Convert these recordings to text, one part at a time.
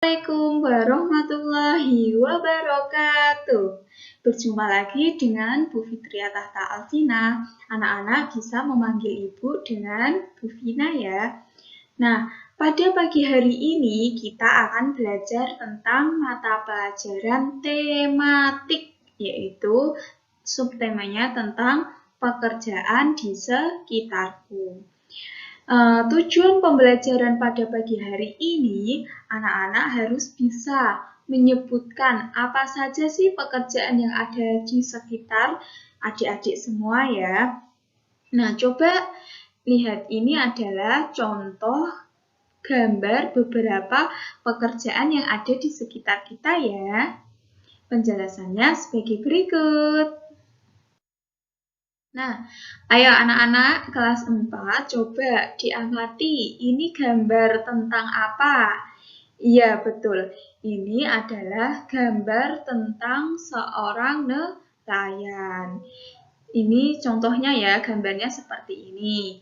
Assalamualaikum warahmatullahi wabarakatuh. Berjumpa lagi dengan Bu Fitria Tahta Alvina. Anak-anak bisa memanggil Ibu dengan Bu Vina ya. Nah, pada pagi hari ini kita akan belajar tentang mata pelajaran tematik, yaitu subtemanya tentang pekerjaan di sekitarku. Tujuan pembelajaran pada pagi hari ini, anak-anak harus bisa menyebutkan apa saja sih pekerjaan yang ada di sekitar adik-adik semua ya. Nah, coba lihat, ini adalah contoh gambar beberapa pekerjaan yang ada di sekitar kita ya. Penjelasannya sebagai berikut. Nah, ayo anak-anak kelas 4 coba diamati, ini gambar tentang apa? Iya, betul. Ini adalah gambar tentang seorang nelayan. Ini contohnya ya, gambarnya seperti ini.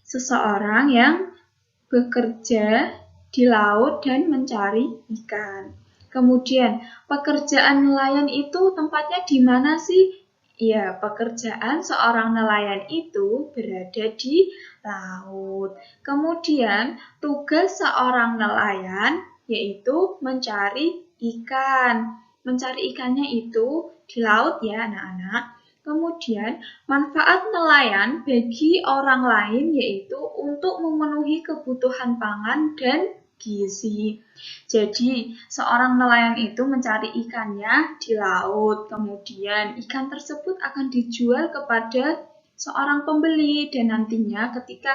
Seseorang yang bekerja di laut dan mencari ikan. Kemudian, pekerjaan nelayan itu tempatnya di mana sih? Ya, pekerjaan seorang nelayan itu berada di laut. Kemudian, tugas seorang nelayan yaitu mencari ikan. Mencari ikannya itu di laut ya, anak-anak. Kemudian, manfaat nelayan bagi orang lain yaitu untuk memenuhi kebutuhan pangan dan gizi. Jadi, seorang nelayan itu mencari ikannya di laut. Kemudian, ikan tersebut akan dijual kepada seorang pembeli dan nantinya ketika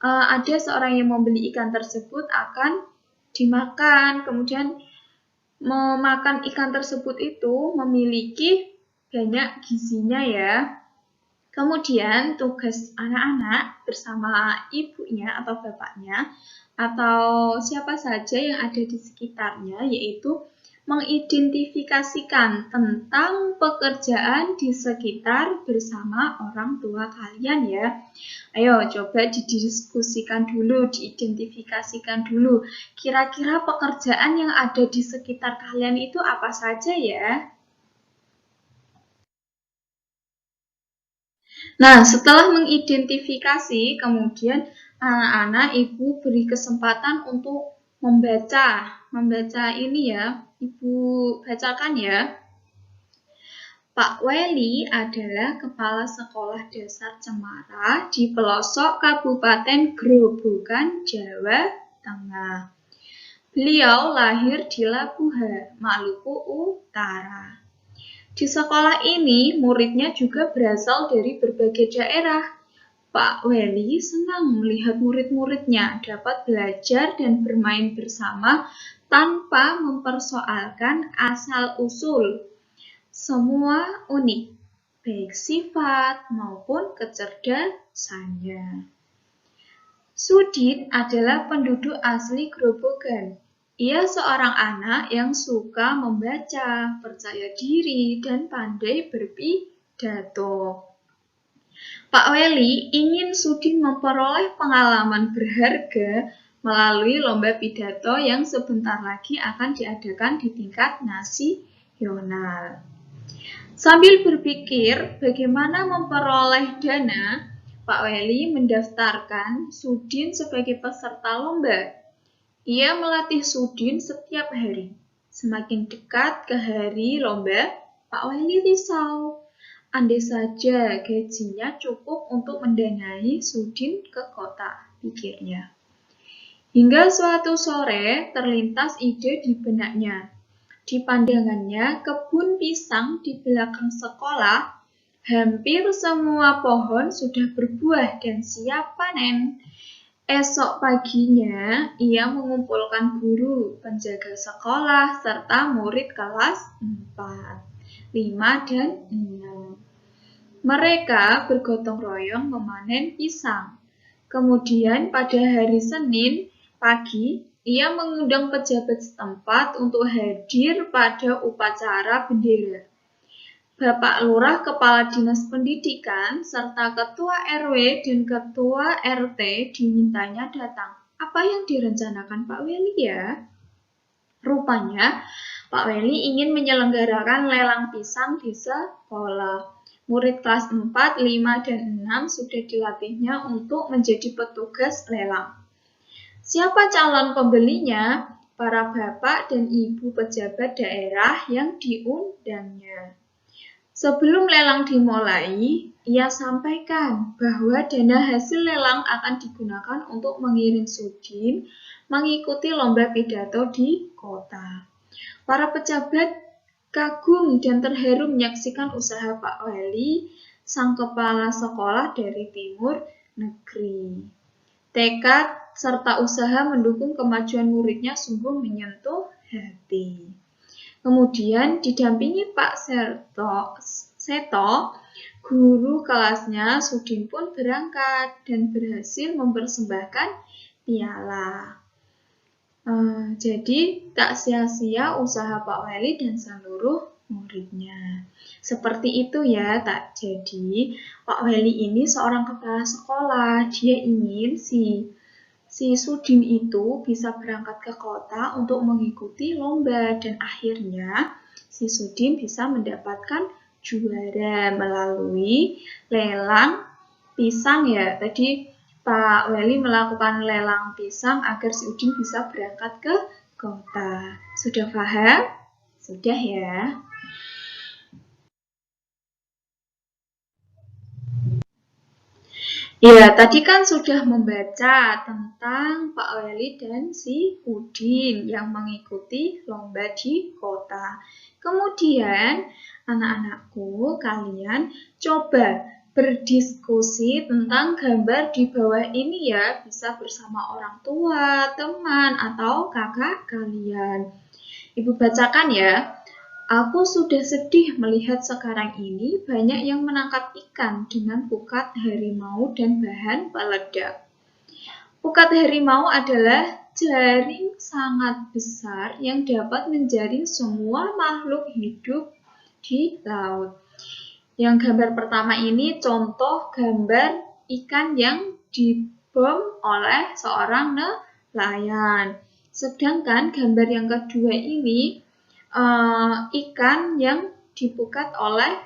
ada seorang yang membeli ikan tersebut akan dimakan. Kemudian, memakan ikan tersebut itu memiliki banyak gizinya ya. Kemudian tugas anak-anak bersama ibunya atau bapaknya atau siapa saja yang ada di sekitarnya yaitu mengidentifikasikan tentang pekerjaan di sekitar bersama orang tua kalian ya. Ayo coba didiskusikan dulu, diidentifikasikan dulu. Kira-kira pekerjaan yang ada di sekitar kalian itu apa saja ya? Nah, setelah mengidentifikasi, kemudian anak-anak ibu beri kesempatan untuk membaca. Membaca ini ya, ibu bacakan ya. Pak Weli adalah kepala sekolah dasar Cemara di pelosok Kabupaten Grobogan, Jawa Tengah. Beliau lahir di Labuha, Maluku Utara. Di sekolah ini, muridnya juga berasal dari berbagai daerah. Pak Weli senang melihat murid-muridnya dapat belajar dan bermain bersama tanpa mempersoalkan asal-usul. Semua unik, baik sifat maupun kecerdasannya. Sudin adalah penduduk asli Grobogan. Ia seorang anak yang suka membaca, percaya diri, dan pandai berpidato. Pak Weli ingin Sudin memperoleh pengalaman berharga melalui lomba pidato yang sebentar lagi akan diadakan di tingkat nasional. Sambil berpikir bagaimana memperoleh dana, Pak Weli mendaftarkan Sudin sebagai peserta lomba. Ia melatih Sudin setiap hari. Semakin dekat ke hari lomba, Pak Weli risau. Andai saja gajinya cukup untuk mendanai Sudin ke kota, pikirnya. Hingga suatu sore terlintas ide di benaknya. Di pandangannya, kebun pisang di belakang sekolah, hampir semua pohon sudah berbuah dan siap panen. Esok paginya, ia mengumpulkan guru, penjaga sekolah, serta murid kelas 4, 5, dan 6. Mereka bergotong royong memanen pisang. Kemudian pada hari Senin pagi, ia mengundang pejabat setempat untuk hadir pada upacara bendera. Bapak Lurah, Kepala Dinas Pendidikan, serta Ketua RW dan Ketua RT dimintanya datang. Apa yang direncanakan Pak Weli ya? Rupanya, Pak Weli ingin menyelenggarakan lelang pisang di sekolah. Murid kelas 4, 5, dan 6 sudah dilatihnya untuk menjadi petugas lelang. Siapa calon pembelinya? Para bapak dan ibu pejabat daerah yang diundangnya. Sebelum lelang dimulai, ia sampaikan bahwa dana hasil lelang akan digunakan untuk mengirim Sudin mengikuti lomba pidato di kota. Para pejabat kagum dan terharu menyaksikan usaha Pak Weli, sang kepala sekolah dari timur negeri. Tekad serta usaha mendukung kemajuan muridnya sungguh menyentuh hati. Kemudian didampingi Pak Seto, guru kelasnya, Sudin pun berangkat dan berhasil mempersembahkan piala. Jadi tak sia-sia usaha Pak Weli dan seluruh muridnya. Seperti itu ya, tak jadi Pak Weli ini seorang kepala sekolah. Dia ingin si Sudin itu bisa berangkat ke kota untuk mengikuti lomba dan akhirnya si Sudin bisa mendapatkan juara melalui lelang pisang ya. Tadi Pak Weli melakukan lelang pisang agar si Udin bisa berangkat ke kota. Sudah paham? Sudah ya. Ya, tadi kan sudah membaca tentang Pak Weli dan si Udin yang mengikuti lomba di kota. Kemudian, anak-anakku, kalian coba berdiskusi tentang gambar di bawah ini ya, bisa bersama orang tua, teman, atau kakak kalian. Ibu bacakan ya. Aku sudah sedih melihat sekarang ini banyak yang menangkap ikan dengan pukat harimau dan bahan peledak. Pukat harimau adalah jaring sangat besar yang dapat menjaring semua makhluk hidup di laut. Yang gambar pertama ini contoh gambar ikan yang dibom oleh seorang nelayan. Sedangkan gambar yang kedua ini ikan yang dipukat oleh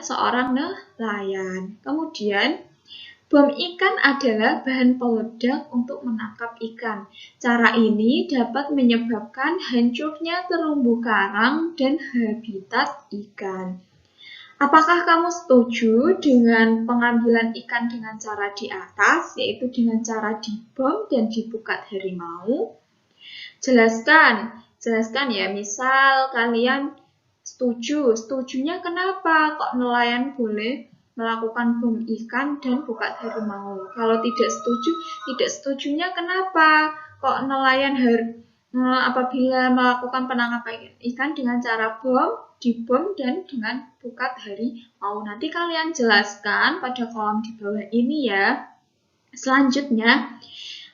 seorang nelayan. Kemudian, bom ikan adalah bahan peledak untuk menangkap ikan. Cara ini dapat menyebabkan hancurnya terumbu karang dan habitat ikan. Apakah kamu setuju dengan pengambilan ikan dengan cara di atas, yaitu dengan cara dibom dan dipukat harimau? Jelaskan ya, misal kalian setujunya kenapa kok nelayan boleh melakukan bom ikan dan pukat harimau? Kalau tidak setujunya kenapa kok nelayan apabila melakukan penangkapan ikan dengan cara dibom dan dengan pukat harimau? Nanti kalian jelaskan pada kolom di bawah ini ya. Selanjutnya,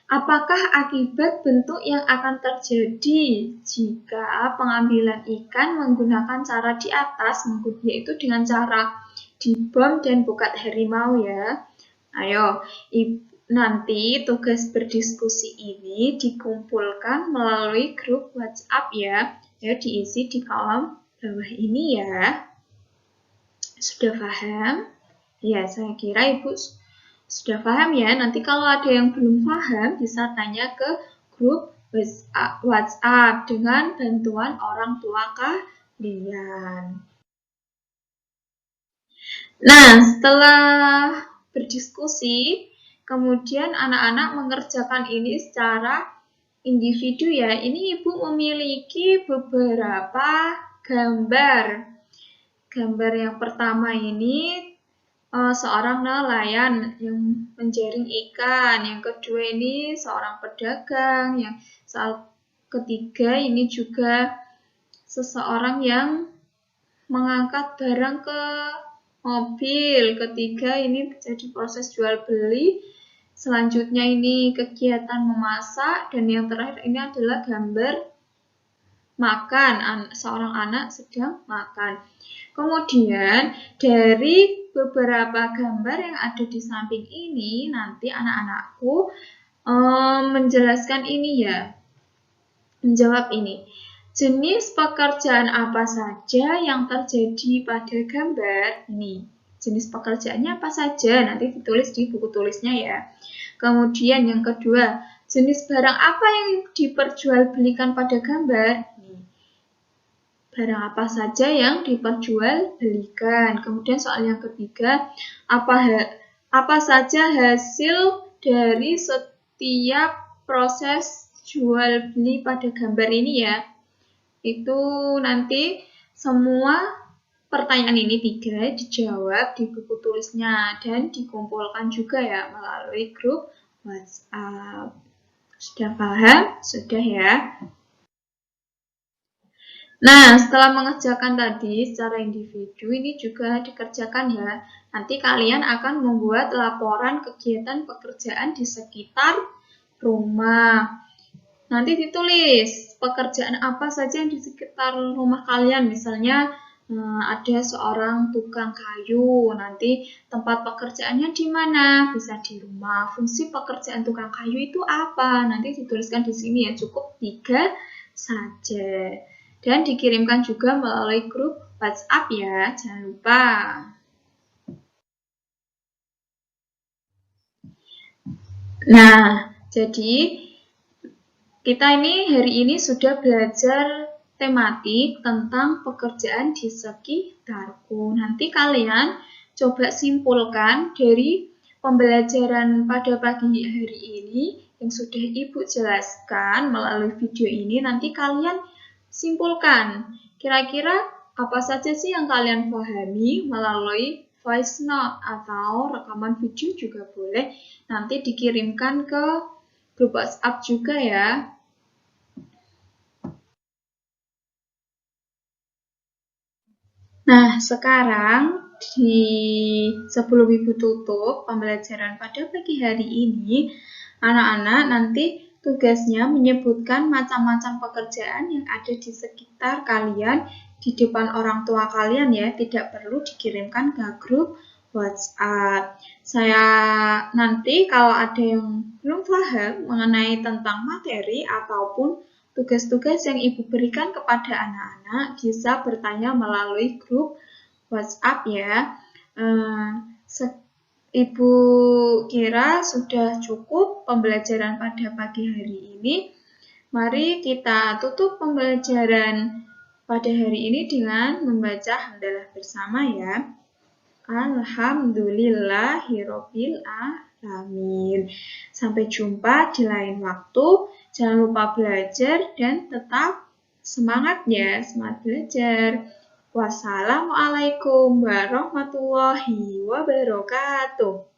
apakah akibat bentuk yang akan terjadi jika pengambilan ikan menggunakan cara di atas, yaitu dengan cara dibom dan pukat harimau ya? Ayo, nanti tugas berdiskusi ini dikumpulkan melalui grup WhatsApp ya. Ya, diisi di kolom bawah ini ya. Sudah paham? Ya, saya kira Ibu sudah paham ya. Nanti kalau ada yang belum paham bisa tanya ke grup WhatsApp dengan bantuan orang tua kalian. Nah, setelah berdiskusi, kemudian anak-anak mengerjakan ini secara individu ya. Ini Ibu memiliki beberapa gambar. Gambar yang pertama ini seorang nelayan yang menjaring ikan, yang kedua ini seorang pedagang, yang ketiga ini juga seseorang yang mengangkat barang ke mobil, ketiga ini jadi proses jual beli, selanjutnya ini kegiatan memasak, dan yang terakhir ini adalah gambar makan, seorang anak sedang makan. Kemudian dari beberapa gambar yang ada di samping ini, nanti anak-anakku menjelaskan ini ya, menjawab ini. Jenis pekerjaan apa saja yang terjadi pada gambar ini? Jenis pekerjaannya apa saja? Nanti ditulis di buku tulisnya ya. Kemudian yang kedua, jenis barang apa yang diperjualbelikan pada gambar? Barang apa saja yang diperjualbelikan. Kemudian soal yang ketiga, apa saja hasil dari setiap proses jual beli pada gambar ini ya. Itu nanti semua pertanyaan ini 3 dijawab di buku tulisnya dan dikumpulkan juga ya melalui grup WhatsApp. Sudah paham? Sudah ya? Nah, setelah mengerjakan tadi secara individu, ini juga dikerjakan ya. Nanti kalian akan membuat laporan kegiatan pekerjaan di sekitar rumah. Nanti ditulis pekerjaan apa saja yang di sekitar rumah kalian. Misalnya ada seorang tukang kayu, nanti tempat pekerjaannya di mana? Bisa di rumah. Fungsi pekerjaan tukang kayu itu apa? Nanti dituliskan di sini ya, cukup 3 saja. Dan dikirimkan juga melalui grup WhatsApp ya, jangan lupa. Nah, jadi kita hari ini sudah belajar tematik tentang pekerjaan di sekitarku. Nanti kalian coba simpulkan dari pembelajaran pada pagi hari ini yang sudah Ibu jelaskan melalui video ini. Nanti kalian simpulkan, kira-kira apa saja sih yang kalian pahami melalui voice note atau rekaman video juga boleh. Nanti dikirimkan ke grup WhatsApp juga ya. Nah, sekarang sebelum Ibu tutup pembelajaran pada pagi hari ini, anak-anak nanti tugasnya menyebutkan macam-macam pekerjaan yang ada di sekitar kalian, di depan orang tua kalian ya, tidak perlu dikirimkan ke grup WhatsApp. Saya nanti kalau ada yang belum paham mengenai tentang materi ataupun tugas-tugas yang Ibu berikan kepada anak-anak bisa bertanya melalui grup WhatsApp ya. Ibu kira sudah cukup pembelajaran pada pagi hari ini. Mari kita tutup pembelajaran pada hari ini dengan membaca hamdalah bersama ya. Alhamdulillahirabbil alamin. Sampai jumpa di lain waktu. Jangan lupa belajar dan tetap semangat ya, semangat belajar. Wassalamualaikum warahmatullahi wabarakatuh.